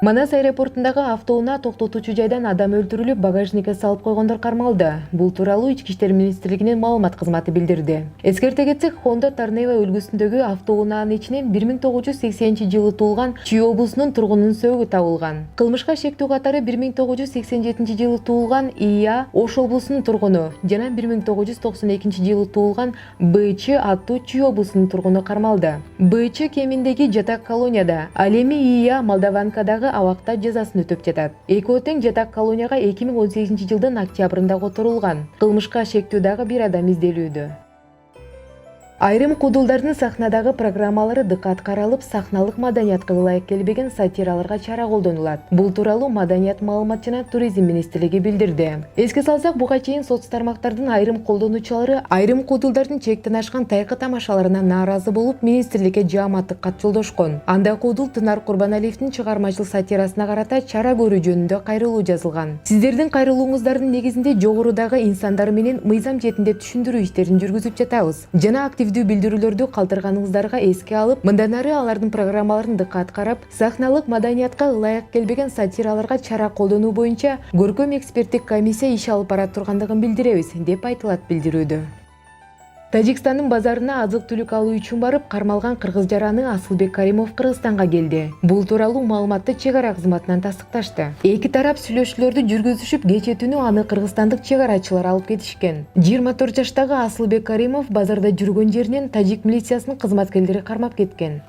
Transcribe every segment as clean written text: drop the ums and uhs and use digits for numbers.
Манас аэропортундагы автоунаа токтотуучу жайдан адам өлтүрүлүп, багажникке салып койгондор кармалды. Бул тууралуу Ички иштер министрлигинин маалымат кызматы билдирди. Эскерте кетсек, Honda Tornado үлгүсүндөгү автоунаанын ичинен 1980-жылы туулган Чүй облусунун тургунунун сөөгү табылган. Кылмышка шектүү катары 1987-жылы туулган Ия Ош облусунун тургуну жана 1992-жылы туулган БЧ аттуу Чүй облусунун тургуну кармалды. БЧ кеминдеги жатак колонияда, ал эми Ия Молдаванкадагы абакта жазасын өтөп жатат. Экөө тең жатак колонияга 2018-жылдын октябрында которулган. Кылмышка шектүү дагы бир адам изделүүдө. Айрым куудулдардын сахнадагы программалары дыккат каралып, сахналык маданиятка ылайык келбеген сатираларга чара колдонулат. Бул тууралуу Маданият, маалымат жана туризм министрлиги билдирди. Эске салсак, буга чейин соц тармактардын айрым колдонуучулары айрым куудулдардын чектен ашкан тайкы тамашаларына нааразы болуп, министрликке жааматтык кат жолдошкон. Анда куудул Тынар Курбаналиевдин чыгармачыл сатирасына карата чара көрүү жөнүндө кайрылуу жазылган. Сиздердин кайрылууңуздардын негизинде жогорудагы инсандар менен мыйзам четинде түшүндүрүү иштерин жүргүзүп жатабыз жана билдирүүлөрдү калтырганыңыздарга эске алып, мындан ары алардын программаларын дыккат карап, сахналык маданиятка ылайык келбеген сатираларга чара колдонуу боюнча көркөм эксперттик комиссия иш алып бара тургандыгын билдиребиз, деп айтылат билдирүүдө. Тажикстандын базарына азык-түлүк алуу үчүн барып, кармалган кыргыз жараны Асылбек Каримов Кыргызстанга келди. Бул тууралуу маалыматты чек ара кызматынан тастыкташты. Эки тарап сүйлөшүүлөрдү жүргүзүшүп, кечээ түнү аны кыргызстандык чек арачылар алып кетишкен. 24 жаштагы Асылбек Каримов базарда жүргөн жеринен тажик милициясынын кызматкерлери кармап кеткен.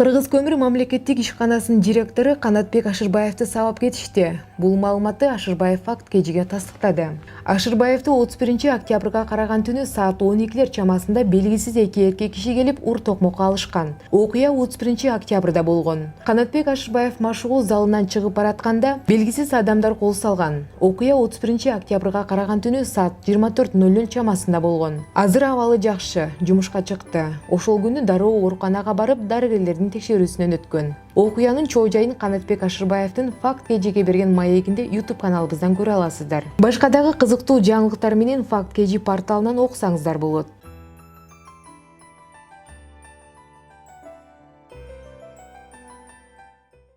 Кыргыз көмүр мамлекеттик ишканасынын директору Канатбек Ашырбаевди сабап кетишти. Бул маалыматты Ашырбаев факт кежиге тастыктады. Ашырбаевди 31 октябрга караган түнү саат 12 чамасында белгисиз эки эркек киши келип ур-токмокко алышкан. Окуя 31 октябрда болгон. Канатбек Ашырбаев машыгуу залынан чыгып баратканда белгисиз адамдар кол салган. Окуя 31 октябрга караган түнү саат 24:00 чамасында болгон. Азыр абалы жакшы, жумушка чыкты. Ошол күнү дароо ооруканага барып, дарыгерлердин текшерүүсүнөн өткөн. Окуянын чоо жайын Канатбек Ашырбаевдин факт кежиге берген маегинде YouTube каналыбыздан көрө аласыздар. Башка дагы кызыктуу жаңылыктар менен факт кежи порталынан окусаңыздар болот.